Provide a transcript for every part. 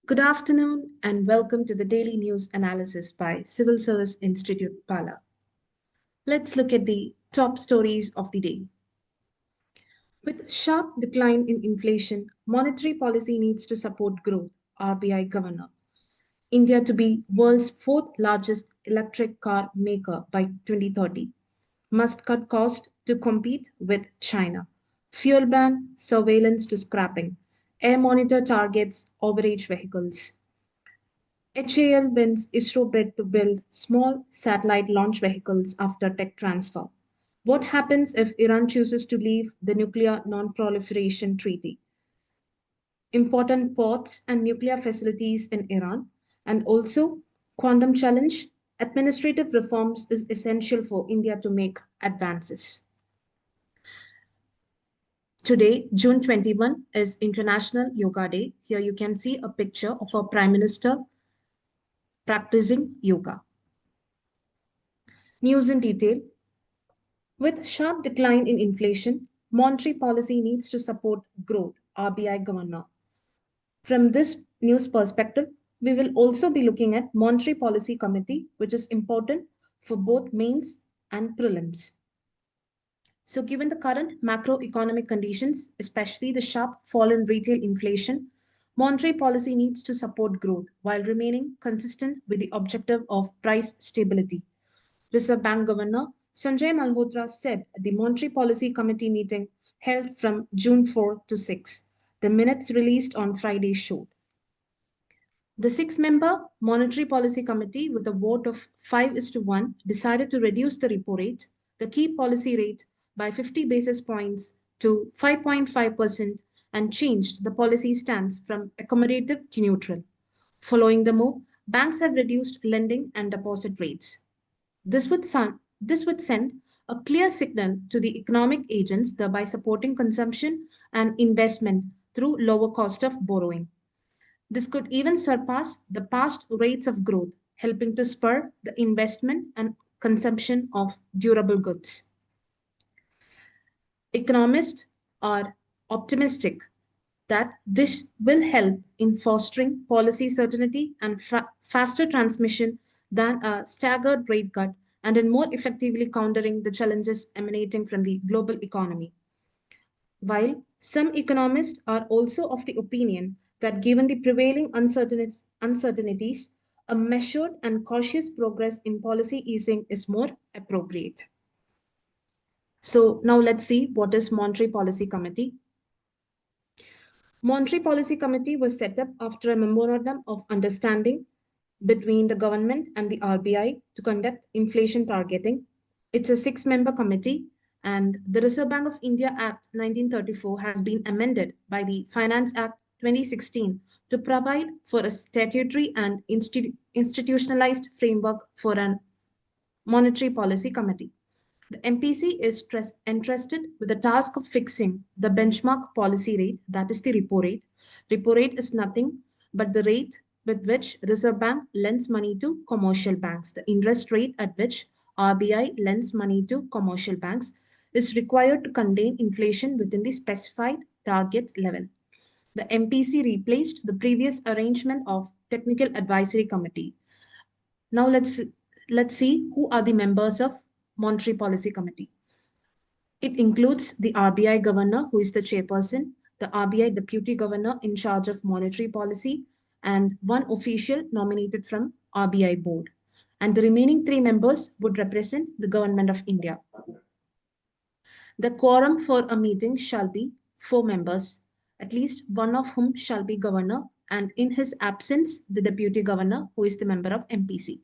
Good afternoon and welcome to the Daily News Analysis by Civil Service Institute, Pala. Let's look at the top stories of the day. With sharp decline in inflation, monetary policy needs to support growth, RBI Governor. India to be world's fourth largest electric car maker by 2030. Must cut cost to compete with China. Fuel ban, surveillance to scrapping. Air monitor targets overage vehicles. HAL wins ISRO bid to build small satellite launch vehicles after tech transfer. What happens if Iran chooses to leave the Nuclear Non-Proliferation Treaty? Important ports and nuclear facilities in Iran, and also quantum challenge. Administrative reforms is essential for India to make advances. Today, June 21, is International Yoga Day. Here you can see a picture of our Prime Minister practicing yoga. News in detail. With sharp decline in inflation, monetary policy needs to support growth, RBI Governor. From this news perspective, we will also be looking at Monetary Policy Committee, which is important for both mains and prelims. So given the current macroeconomic conditions, especially the sharp fall in retail inflation, monetary policy needs to support growth while remaining consistent with the objective of price stability. Reserve Bank Governor Sanjay Malhotra said at the Monetary Policy Committee meeting held from June 4 to 6. The minutes released on Friday showed. The six-member Monetary Policy Committee, with a vote of 5:1, decided to reduce the repo rate, the key policy rate, by 50 basis points to 5.5% and changed the policy stance from accommodative to neutral. Following the move, banks have reduced lending and deposit rates. This would send a clear signal to the economic agents, thereby supporting consumption and investment through lower cost of borrowing. This could even surpass the past rates of growth, helping to spur the investment and consumption of durable goods. Economists are optimistic that this will help in fostering policy certainty and faster transmission than a staggered rate cut and in more effectively countering the challenges emanating from the global economy. While some economists are also of the opinion that given the prevailing uncertainties, a measured and cautious progress in policy easing is more appropriate. So now let's see what is Monetary Policy Committee. Monetary Policy Committee was set up after a memorandum of understanding between the government and the RBI to conduct inflation targeting. It's a six-member committee, and the Reserve Bank of India Act 1934 has been amended by the Finance Act 2016 to provide for a statutory and institutionalized framework for an monetary policy committee. The MPC is entrusted with the task of fixing the benchmark policy rate, that is the repo rate. Repo rate is nothing but the rate with which Reserve Bank lends money to commercial banks. The interest rate at which RBI lends money to commercial banks is required to contain inflation within the specified target level. The MPC replaced the previous arrangement of Technical Advisory Committee. Now let's see who are the members of Monetary Policy Committee. It includes the RBI Governor, who is the chairperson, the RBI Deputy Governor in charge of monetary policy, and one official nominated from RBI Board. And the remaining three members would represent the Government of India. The quorum for a meeting shall be 4 members, at least one of whom shall be Governor, and in his absence, the Deputy Governor, who is the member of MPC.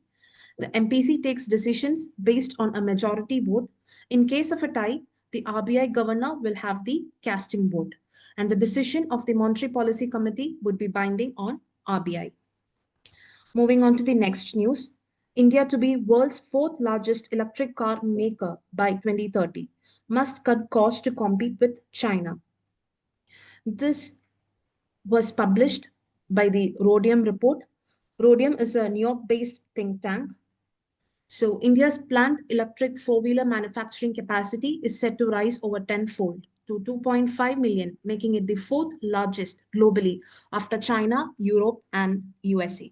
The MPC takes decisions based on a majority vote. In case of a tie, the RBI Governor will have the casting vote, and the decision of the Monetary Policy Committee would be binding on RBI. Moving on to the next news. India to be world's fourth largest electric car maker by 2030. Must cut costs to compete with China. This was published by the Rhodium report. Rhodium is a New York-based think tank. So India's planned electric four-wheeler manufacturing capacity is set to rise over tenfold to 2.5 million, making it the fourth largest globally after China, Europe, and USA.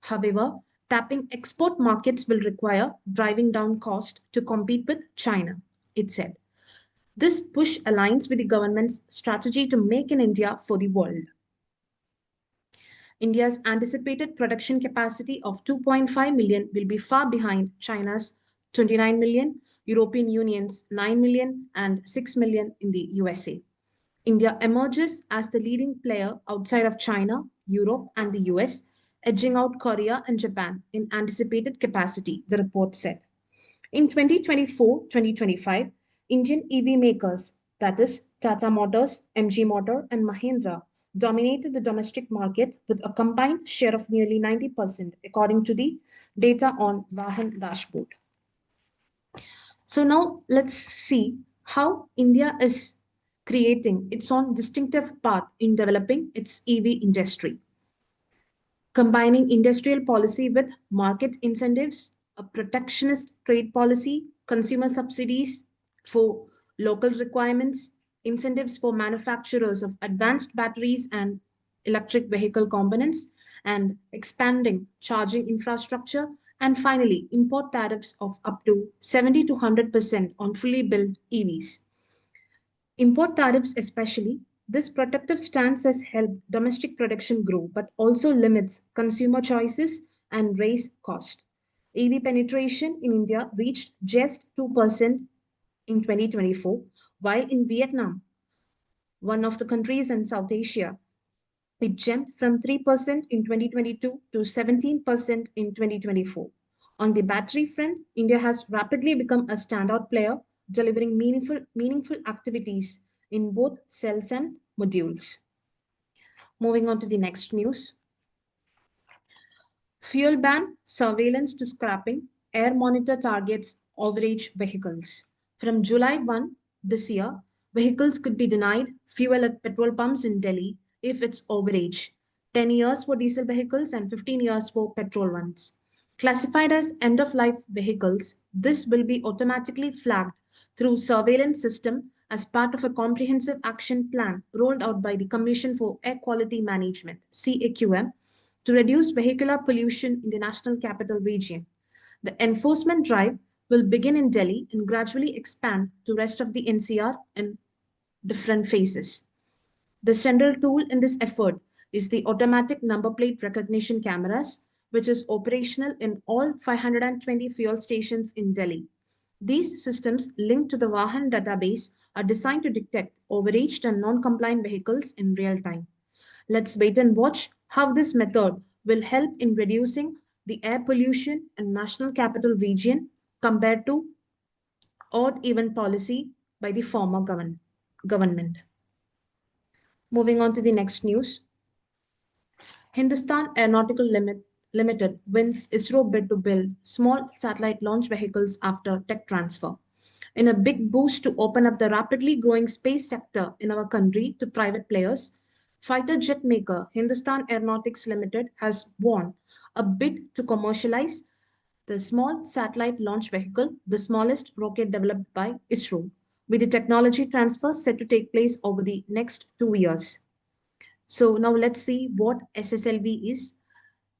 However, tapping export markets will require driving down cost to compete with China, it said. This push aligns with the government's strategy to make in India for the world. India's anticipated production capacity of 2.5 million will be far behind China's 29 million, European Union's 9 million, and 6 million in the USA. India emerges as the leading player outside of China, Europe, and the US, edging out Korea and Japan in anticipated capacity, the report said. In 2024-2025, Indian EV makers, that is Tata Motors, MG Motor, and Mahindra, dominated the domestic market with a combined share of nearly 90%, according to the data on Vahan dashboard. So now let's see how India is creating its own distinctive path in developing its EV industry. Combining industrial policy with market incentives, a protectionist trade policy, consumer subsidies for local requirements, incentives for manufacturers of advanced batteries and electric vehicle components, and expanding charging infrastructure, and finally, import tariffs of up to 70 to 100% on fully built EVs. Import tariffs especially, this protective stance has helped domestic production grow, but also limits consumer choices and raise cost. EV penetration in India reached just 2% in 2024, while in Vietnam, one of the countries in South Asia, it jumped from 3% in 2022 to 17% in 2024. On the battery front, India has rapidly become a standout player, delivering meaningful activities in both cells and modules. Moving on to the next news. Fuel ban, surveillance to scrapping, air monitor targets overage vehicles. From July 1 this year, vehicles could be denied fuel at petrol pumps in Delhi if it's overage. 10 years for diesel vehicles and 15 years for petrol ones. Classified as end-of-life vehicles, this will be automatically flagged through surveillance system as part of a comprehensive action plan rolled out by the Commission for Air Quality Management, CAQM, to reduce vehicular pollution in the National Capital Region. The enforcement drive will begin in Delhi and gradually expand to rest of the NCR in different phases. The central tool in this effort is the automatic number plate recognition cameras, which is operational in all 520 fuel stations in Delhi. These systems linked to the Vahan database are designed to detect overaged and non-compliant vehicles in real time. Let's wait and watch how this method will help in reducing the air pollution in National Capital Region compared to odd-even policy by the former government. Moving on to the next news. Hindustan Aeronautical Limited wins ISRO bid to build small satellite launch vehicles after tech transfer. In a big boost to open up the rapidly growing space sector in our country to private players, fighter jet maker Hindustan Aeronautics Limited has won a bid to commercialize the small satellite launch vehicle, the smallest rocket developed by ISRO, with the technology transfer set to take place over the next 2 years. So now let's see what SSLV is.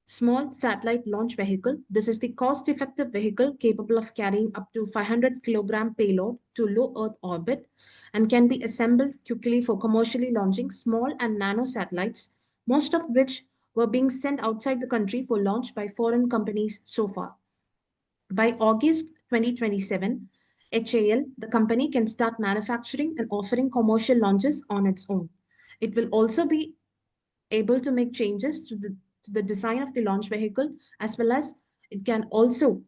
Small satellite launch vehicle. This is the cost-effective vehicle capable of carrying up to 500 kilogram payload to low Earth orbit and can be assembled quickly for commercially launching small and nano satellites, most of which were being sent outside the country for launch by foreign companies so far. By August 2027, HAL, the company, can start manufacturing and offering commercial launches on its own. It will also be able to make changes to the design of the launch vehicle, as well as it can also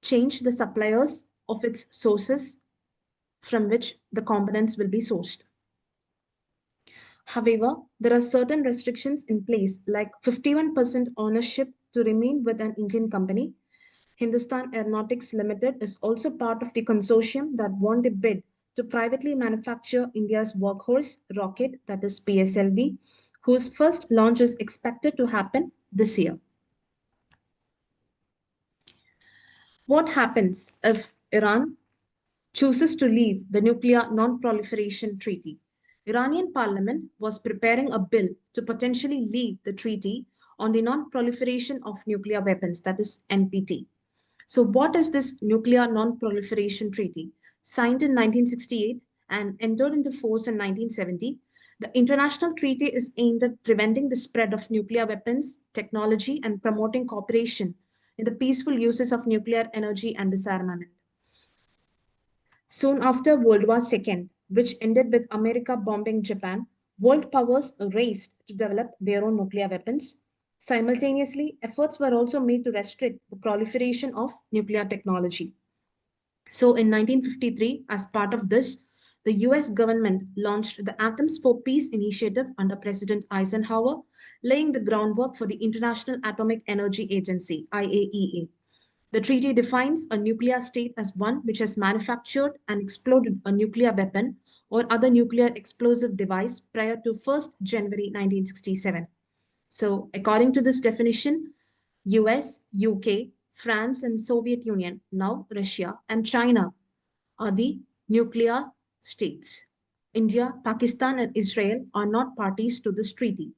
change the suppliers of its sources from which the components will be sourced. However, there are certain restrictions in place, like 51% ownership to remain with an Indian company. Hindustan Aeronautics Limited is also part of the consortium that won the bid to privately manufacture India's workhorse rocket, that is PSLV, whose first launch is expected to happen this year. What happens if Iran chooses to leave the Nuclear Non-Proliferation Treaty. Iranian parliament was preparing a bill to potentially leave the treaty on the non-proliferation of nuclear weapons, that is NPT. So what is this Nuclear Non-Proliferation Treaty? Signed in 1968 and entered into force in 1970, the international treaty is aimed at preventing the spread of nuclear weapons, technology, and promoting cooperation in the peaceful uses of nuclear energy and disarmament. Soon after World War II, which ended with America bombing Japan, world powers raced to develop their own nuclear weapons. Simultaneously, efforts were also made to restrict the proliferation of nuclear technology. So in 1953, as part of this, the US government launched the Atoms for Peace initiative under President Eisenhower, laying the groundwork for the International Atomic Energy Agency, IAEA. The treaty defines a nuclear state as one which has manufactured and exploded a nuclear weapon or other nuclear explosive device prior to 1st January 1967. So according to this definition, US, UK, France and Soviet Union, now Russia and China are the nuclear states. India, Pakistan and Israel are not parties to this treaty.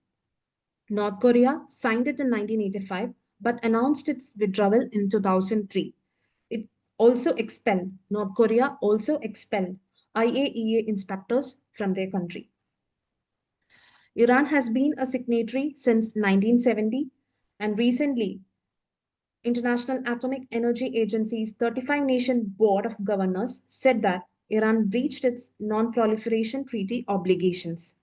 North Korea signed it in 1985 but announced its withdrawal in 2003. North Korea also expelled IAEA inspectors from their country. Iran has been a signatory since 1970 and recently International Atomic Energy Agency's 35-nation Board of Governors said that Iran breached its non-proliferation treaty obligations.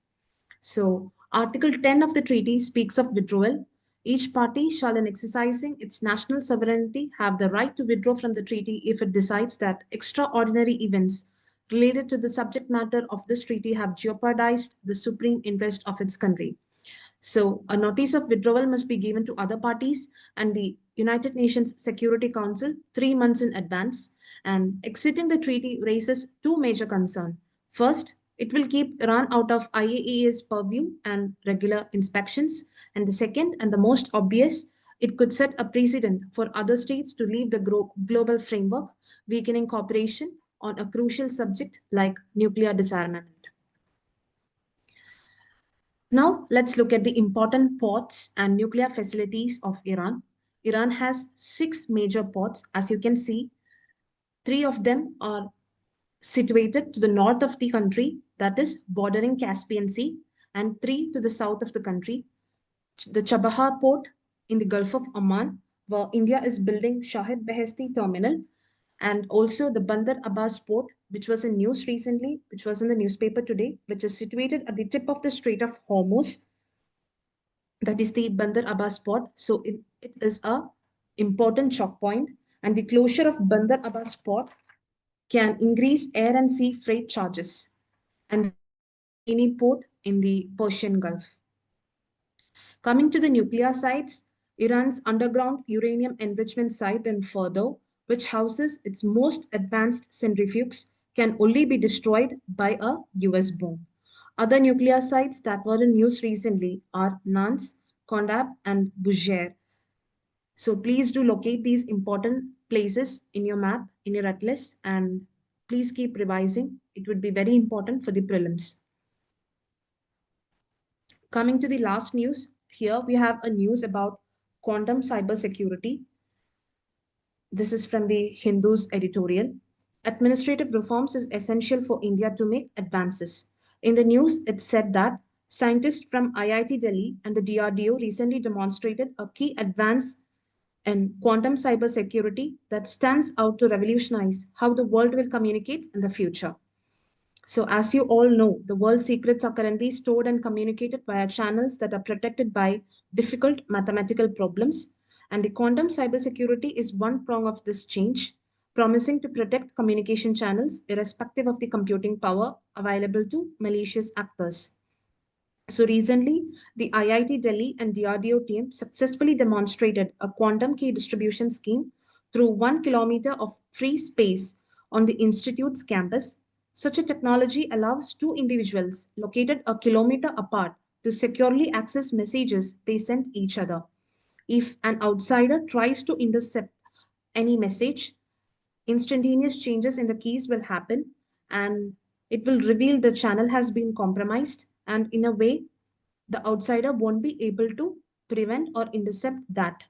So, Article 10 of the treaty speaks of withdrawal. Each party shall, in exercising its national sovereignty, have the right to withdraw from the treaty if it decides that extraordinary events related to the subject matter of this treaty have jeopardized the supreme interest of its country. So, a notice of withdrawal must be given to other parties and the United Nations Security Council 3 months in advance. And exiting the treaty raises two major concerns. First, it will keep Iran out of IAEA's purview and regular inspections. And the second, and the most obvious, it could set a precedent for other states to leave the global framework, weakening cooperation on a crucial subject like nuclear disarmament. Now, let's look at the important ports and nuclear facilities of Iran. Iran has 6 major ports. As you can see, 3 of them are situated to the north of the country, that is bordering Caspian Sea, and 3 to the south of the country. The Chabahar port in the Gulf of Oman, where India is building 𝗗𝗏𝗃𝗃 terminal, and also the Bandar Abbas port, which was in news recently, which was in the newspaper today, which is situated at the tip of the Strait of Hormuz. That is the Bandar Abbas port. So it is a important choke point, and the closure of Bandar Abbas port can increase air and sea freight charges. And any port in the Persian Gulf. Coming to the nuclear sites, Iran's underground uranium enrichment site in 𝗗𝗏𝗃𝗃, which houses its most advanced centrifuges, can only be destroyed by a US bomb. Other nuclear sites that were in news recently are Nans, Kondab, and Bushehr. So please do locate these important places in your map, in your atlas, and please keep revising. It would be very important for the prelims. Coming to the last news, here we have a news about quantum cybersecurity. This is from the Hindu's editorial. Administrative reforms is essential for India to make advances. In the news, it said that scientists from IIT Delhi and the DRDO recently demonstrated a key advance in quantum cybersecurity that stands out to revolutionize how the world will communicate in the future. So as you all know, the world's secrets are currently stored and communicated via channels that are protected by difficult mathematical problems. And the quantum cybersecurity is one prong of this change, promising to protect communication channels irrespective of the computing power available to malicious actors. So recently, the IIT Delhi and DRDO team successfully demonstrated a quantum key distribution scheme through 1 kilometer of free space on the institute's campus. Such a technology allows 2 individuals located a kilometer apart to securely access messages they send each other. If an outsider tries to intercept any message, instantaneous changes in the keys will happen, and it will reveal the channel has been compromised, and in a way the outsider won't be able to prevent or intercept that.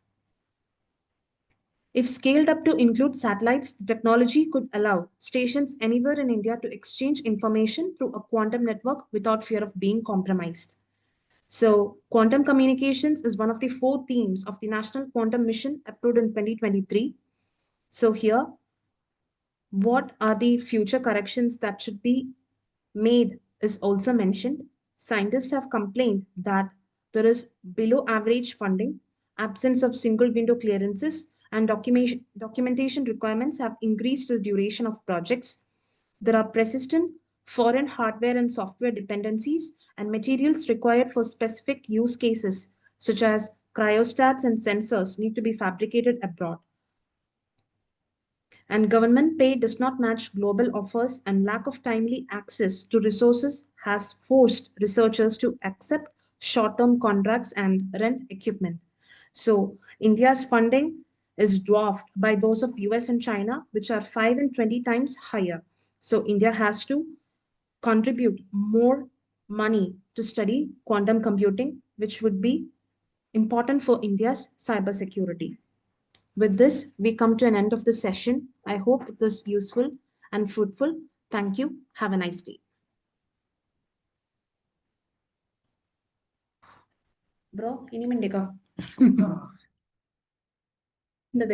If scaled up to include satellites, the technology could allow stations anywhere in India to exchange information through a quantum network without fear of being compromised. So, quantum communications is one of the 4 themes of the National Quantum Mission approved in 2023. So, here, what are the future corrections that should be made is also mentioned. Scientists have complained that there is below average funding, absence of single window clearances, and documentation requirements have increased the duration of projects. There are persistent foreign hardware and software dependencies and materials required for specific use cases, such as cryostats and sensors need to be fabricated abroad. And government pay does not match global offers, and lack of timely access to resources has forced researchers to accept short-term contracts and rent equipment. So India's funding is dwarfed by those of US and China, which are 5 and 20 times higher. So India has to contribute more money to study quantum computing, which would be important for India's cybersecurity. With this, we come to an end of the session. I hope it was useful and fruitful. Thank you. Have a nice day. Bro, ini mendeka. Nda